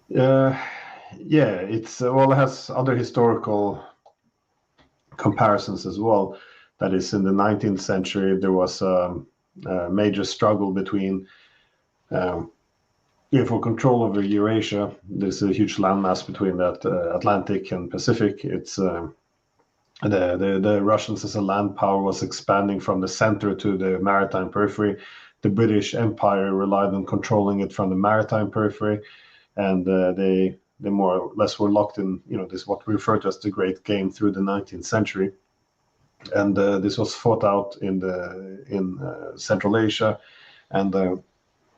Yeah, it's well, it has other historical comparisons as well. That is, in the 19th century, there was a major struggle between for control over Eurasia. There's a huge landmass between that Atlantic and Pacific. It's the Russians as a land power was expanding from the center to the maritime periphery. The British Empire relied on controlling it from the maritime periphery, and they more or less were locked in, this what we refer to as the Great Game through the 19th century. And this was fought out in Central Asia, and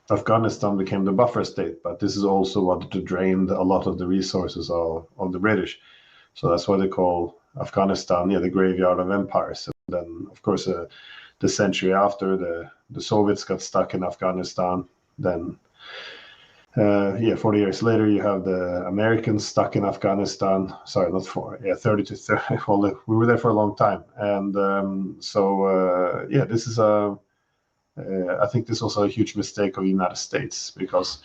Afghanistan became the buffer state. But this is also what drained a lot of the resources of the British. So that's why they call Afghanistan, the graveyard of empires. And then, of course, the century after, the Soviets got stuck in Afghanistan. Then 40 years later, you have the Americans stuck in Afghanistan. Sorry, not 30 to 30. Well, we were there for a long time. And this is I think this was a huge mistake of the United States, because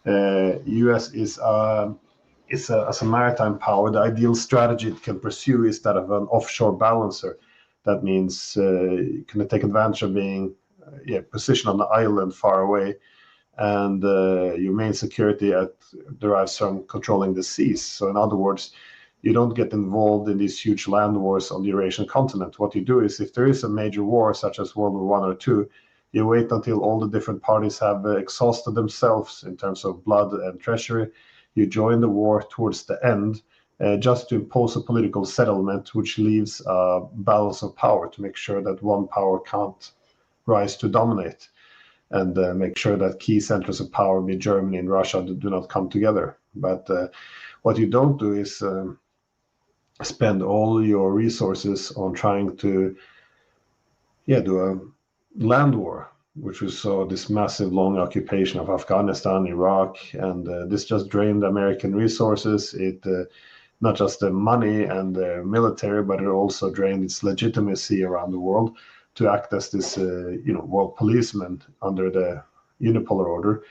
U.S. is as a maritime power, the ideal strategy it can pursue is that of an offshore balancer. That means you can take advantage of being positioned on the island far away, and your main security derives from controlling the seas. So in other words, you don't get involved in these huge land wars on the Eurasian continent. What you do is, if there is a major war, such as World War I or II, you wait until all the different parties have exhausted themselves in terms of blood and treasury. You join the war towards the end, just to impose a political settlement, which leaves a balance of power to make sure that one power can't rise to dominate, and make sure that key centers of power, be Germany and Russia, do not come together. But what you don't do is spend all your resources on trying to do a land war, which we saw this massive long occupation of Afghanistan, Iraq, and this just drained American resources. It not just the money and the military, but it also drained its legitimacy around the world to act as this world policeman under the unipolar order.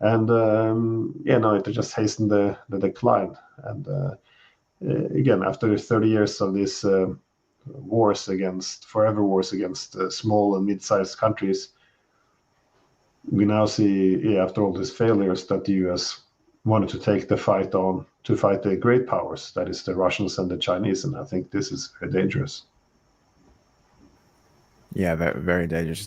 And it just hastened the decline. And again, after 30 years of this forever wars against small and mid-sized countries, we now see, after all these failures, that the US wanted to take the fight on to fight the great powers, that is the Russians and the Chinese, and I think this is very dangerous. Yeah, very, very dangerous.